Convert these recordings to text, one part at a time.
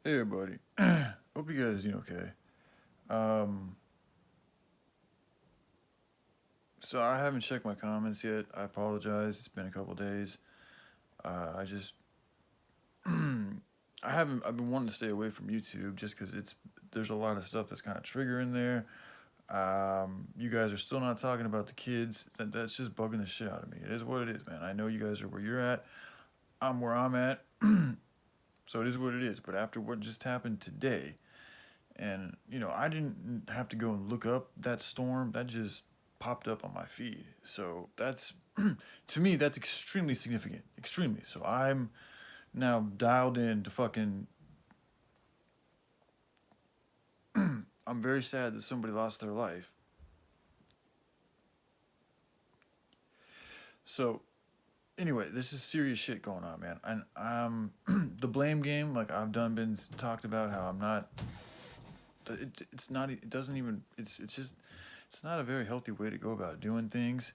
Hey everybody. Hope you guys doing okay. Um, so I haven't checked my comments yet. I apologize. It's been a couple days. I just I haven't. I've been wanting to stay away from YouTube just because there's a lot of stuff that's kind of triggering there. You guys are still not talking about the kids. That's just bugging the shit out of me. It is what it is, man. I know you guys are where you're at. I'm where I'm at. So it is what it is. But after what just happened today, and I didn't have to go and look up that storm. That just popped up on my feed. So that's to me that's extremely significant. Extremely. So I'm now dialed in to fucking I'm very sad that somebody lost their life. So anyway, this is serious shit going on, man. And the blame game, like I've done been talked about how I'm not it's not it doesn't even it's just it's not a very healthy way to go about doing things.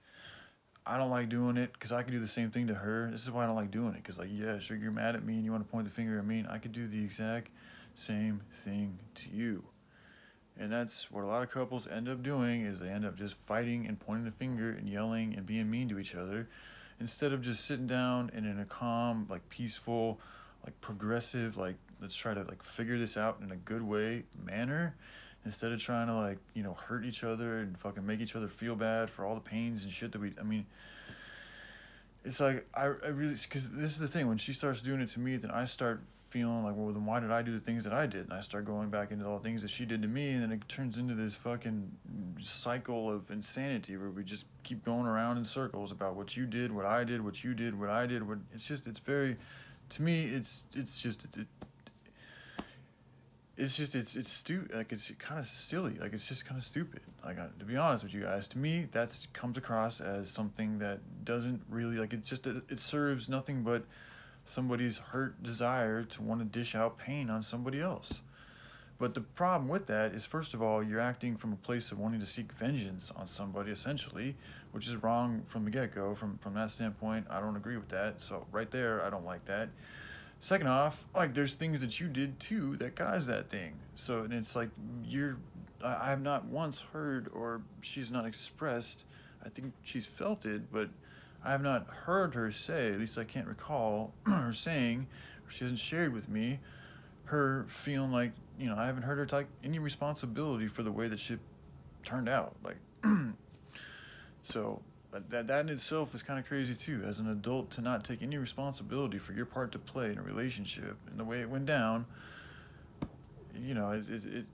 I don't like doing it because I could do the same thing to her. This is why I don't like doing it. Because, like, yeah, sure, you're mad at me and you want to point the finger at me. And I could do the exact same thing to you. And that's what a lot of couples end up doing is they end up just fighting and pointing the finger and yelling and being mean to each other instead of just sitting down and in a calm, like, peaceful, like, progressive, like, let's try to, like, figure this out in a good way manner instead of trying to, like, hurt each other and fucking make each other feel bad for all the pains and shit that I mean, it's like I really, because this is the thing, when she starts doing it to me, then I start feeling like, well, then why did I do the things that I did? And I start going back into all the things that she did to me, and then it turns into this fucking cycle of insanity where we just keep going around in circles about what you did, what I did, what you did, what I did. What it's very, to me, it's stupid. Like, it's kind of silly. Like, it's just kind of stupid. Like, to be honest with you guys, to me that comes across as something that doesn't really, like, it serves nothing but somebody's hurt desire to want to dish out pain on somebody else. But the problem with that is, first of all, you're acting from a place of wanting to seek vengeance on somebody, essentially, which is wrong from the get-go. From that standpoint, I don't agree with that. So right there, I don't like that. Second off, like, there's things that you did too that caused that thing. So, and it's like I have not once heard, or she's not expressed, I think she's felt it, but I have not heard her say, at least I can't recall her saying, or she hasn't shared with me, her feeling like, I haven't heard her take any responsibility for the way that shit turned out. Like, so that in itself is kind of crazy too. As an adult, to not take any responsibility for your part to play in a relationship and the way it went down, it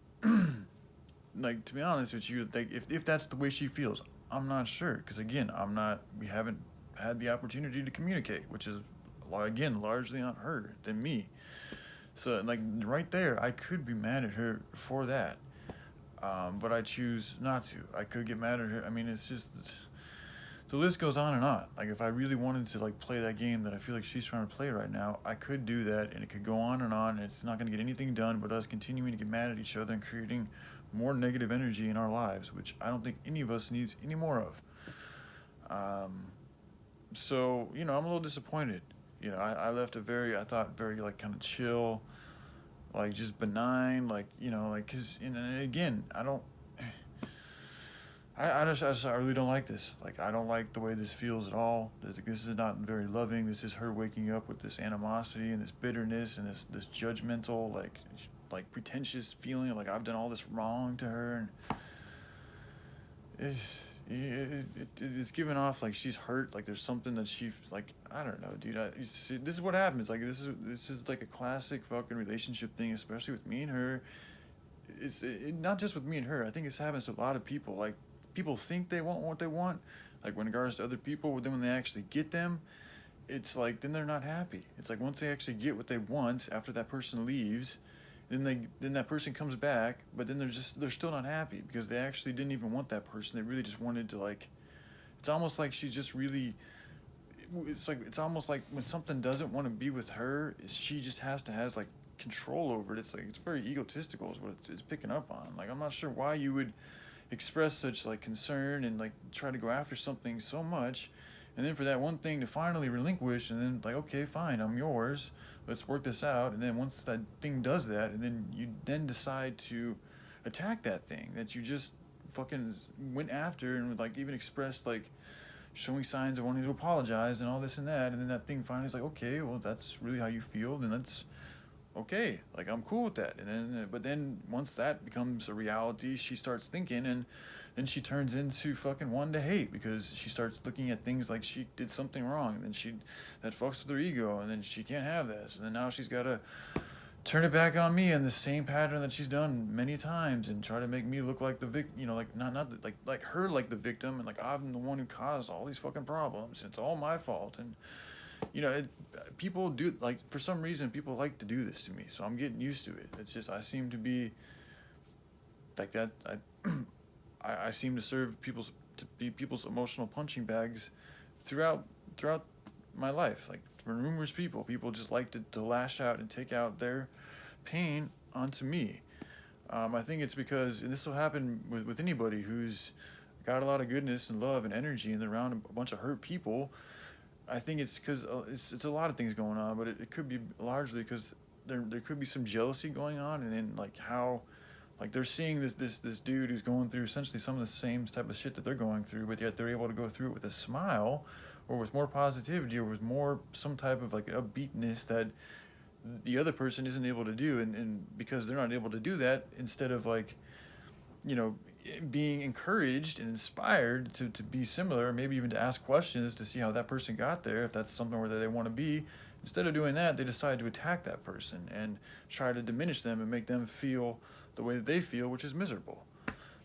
like, to be honest with you, like, if that's the way she feels, I'm not sure, because again, we haven't had the opportunity to communicate, which is again largely on her than me. So, like, right there, I could be mad at her for that, but I choose not to. I could get mad at her. I mean, it's just the list goes on and on. Like, if I really wanted to, like, play that game that I feel like she's trying to play right now, I could do that, and it could go on, and it's not going to get anything done but us continuing to get mad at each other and creating more negative energy in our lives, which I don't think any of us needs any more of. So, I'm a little disappointed. I left I thought, very, like, kind of chill, like, just benign, like, like, because, and again, I really don't like this. Like, I don't like the way this feels at all. This is not very loving. This is her waking up with this animosity and this bitterness and this judgmental, like pretentious feeling like I've done all this wrong to her, and it's giving off like she's hurt. Like, there's something that she, like, I don't know, dude. This is what happens. Like, this is like a classic fucking relationship thing, especially with me and her. Not just with me and her. I think this happens to a lot of people. Like, people think they want what they want, like, when regards to other people, but then when they actually get them, it's like, then they're not happy. It's like, once they actually get what they want after that person leaves, then that person comes back, but then they're still not happy because they actually didn't even want that person. They really just wanted to, like, it's almost like she's just really, it's almost like when something doesn't want to be with her, she just has like control over it. It's like, it's very egotistical is what it's picking up on. Like, I'm not sure why you would express such, like, concern and, like, try to go after something so much, And then for that one thing to finally relinquish, and then like, okay, fine, I'm yours. Let's work this out. And then once that thing does that, and then you then decide to attack that thing that you just fucking went after and like even expressed like showing signs of wanting to apologize and all this and that, and then that thing finally is like, okay, well that's really how you feel, then that's okay, like I'm cool with that. And then but then once that becomes a reality, she starts thinking, and then she turns into fucking one to hate because she starts looking at things like she did something wrong, and then she that fucks with her ego, and then she can't have this, and then now she's got to turn it back on me in the same pattern that she's done many times and try to make me look like the like not like her, like the victim, and like I'm the one who caused all these fucking problems, it's all my fault. And people do, like, for some reason people like to do this to me, so I'm getting used to it. It's just I seem to be like that. I seem to serve to be people's emotional punching bags throughout my life. Like for numerous people just like to lash out and take out their pain onto me. I think it's because, and this will happen with anybody who's got a lot of goodness and love and energy and they're around a bunch of hurt people. I think it's because it's a lot of things going on, but it could be largely because there could be some jealousy going on, and then like how, like they're seeing this dude who's going through essentially some of the same type of shit that they're going through, but yet they're able to go through it with a smile, or with more positivity, or with more some type of like upbeatness that the other person isn't able to do, and because they're not able to do that, instead of like, you know, being encouraged and inspired to be similar, maybe even to ask questions to see how that person got there, if that's something where they want to be. Instead of doing that, they decide to attack that person and try to diminish them and make them feel the way that they feel, which is miserable.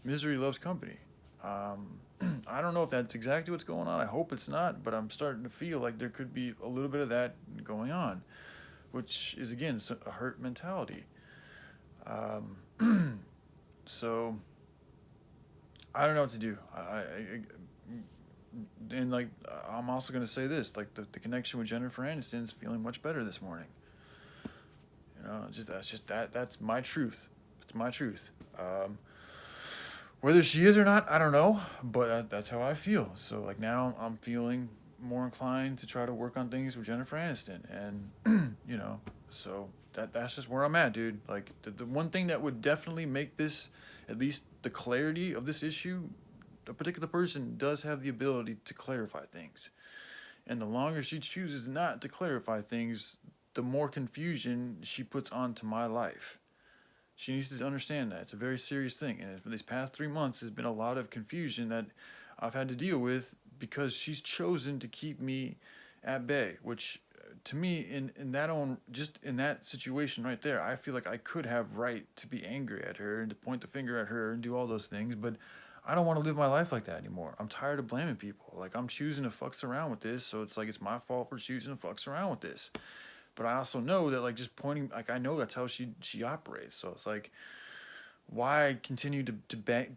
Misery loves company. I don't know if that's exactly what's going on. I hope it's not, but I'm starting to feel like there could be a little bit of that going on, which is, again, a hurt mentality. So I don't know what to do. And like, I'm also going to say this, like the connection with Jennifer Aniston's feeling much better this morning. You know, that's my truth. It's my truth. Whether she is or not, I don't know, but that's how I feel. So like now I'm feeling more inclined to try to work on things with Jennifer Aniston, and you know, so that's just where I'm at, dude. Like the one thing that would definitely make this, at least the clarity of this issue, a particular person does have the ability to clarify things. And the longer she chooses not to clarify things, the more confusion she puts onto my life. She needs to understand that. It's a very serious thing. And for these past 3 months, there's been a lot of confusion that I've had to deal with because she's chosen to keep me at bay, which to me, in that situation right there, I feel like I could have right to be angry at her and to point the finger at her and do all those things, but I don't want to live my life like that anymore. I'm tired of blaming people. Like, I'm choosing to fucks around with this, so it's like it's my fault for choosing to fucks around with this. But I also know that, like, just pointing, like, I know that's how she operates. So it's like, why continue to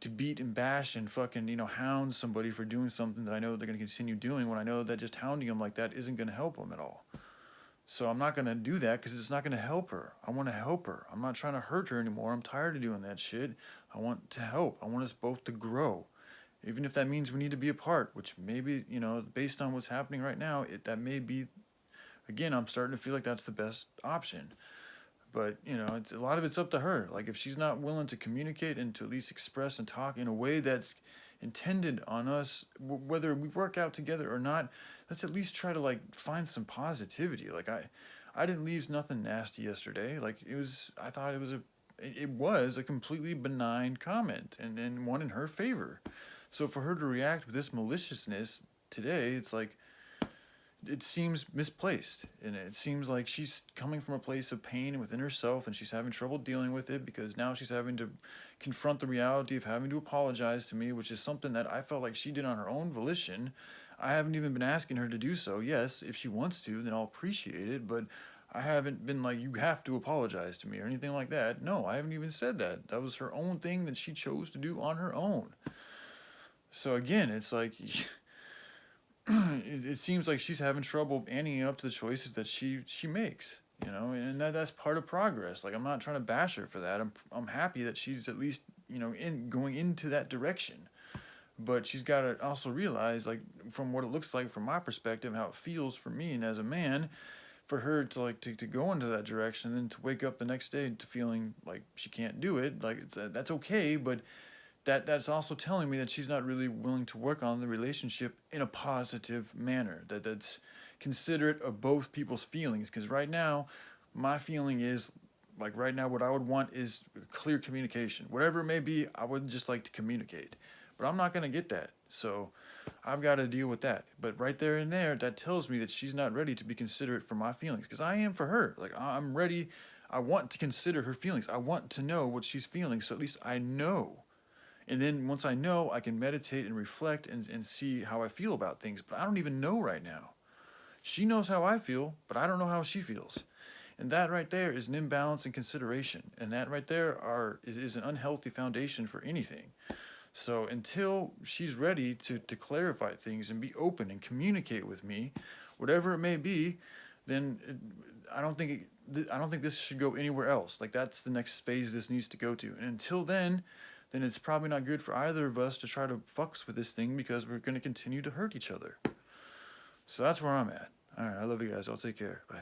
beat and bash and fucking, you know, hound somebody for doing something that I know they're going to continue doing, when I know that just hounding them like that isn't going to help them at all. So I'm not going to do that because it's not going to help her. I want to help her. I'm not trying to hurt her anymore. I'm tired of doing that shit. I want to help. I want us both to grow. Even if that means we need to be apart, which maybe, you know, based on what's happening right now, that may be, again, I'm starting to feel like that's the best option. But, you know, a lot of it's up to her. Like, if she's not willing to communicate and to at least express and talk in a way that's intended on us, whether we work out together or not, let's at least try to, like, find some positivity. Like, I didn't leave nothing nasty yesterday. Like, I thought it was a completely benign comment and one in her favor. So for her to react with this maliciousness today, it's like, it seems misplaced, and it seems like she's coming from a place of pain within herself, and she's having trouble dealing with it because now she's having to confront the reality of having to apologize to me, which is something that I felt like she did on her own volition. I haven't even been asking her to do so. Yes, if she wants to, then I'll appreciate it, but I haven't been like, you have to apologize to me or anything like that. No, I haven't even said that. That was her own thing that she chose to do on her own. So again, it's like it seems like she's having trouble anteing up to the choices that she makes, you know, and that's part of progress. Like, I'm not trying to bash her for that. I'm happy that she's at least, you know, going into that direction. But she's got to also realize, like, from what it looks like from my perspective, how it feels for me and as a man, for her to like to go into that direction and then to wake up the next day to feeling like she can't do it, like that's okay, but that's also telling me that she's not really willing to work on the relationship in a positive manner, that's considerate of both people's feelings. Because right now my feeling is, like, right now what I would want is clear communication, whatever it may be. I would just like to communicate, but I'm not going to get that, so I've got to deal with that. But right there and there, that tells me that she's not ready to be considerate for my feelings, because I am for her. Like, I'm ready. I want to consider her feelings. I want to know what she's feeling, so at least I know. And then once I know, I can meditate and reflect and see how I feel about things. But I don't even know right now. She knows how I feel, but I don't know how she feels. And that right there is an imbalance in consideration. And that right there is an unhealthy foundation for anything. So until she's ready to clarify things and be open and communicate with me, whatever it may be, then I don't think I don't think this should go anywhere else. Like, that's the next phase this needs to go to. And until then it's probably not good for either of us to try to fucks with this thing, because we're going to continue to hurt each other. So that's where I'm at. All right, I love you guys. I'll take care. Bye.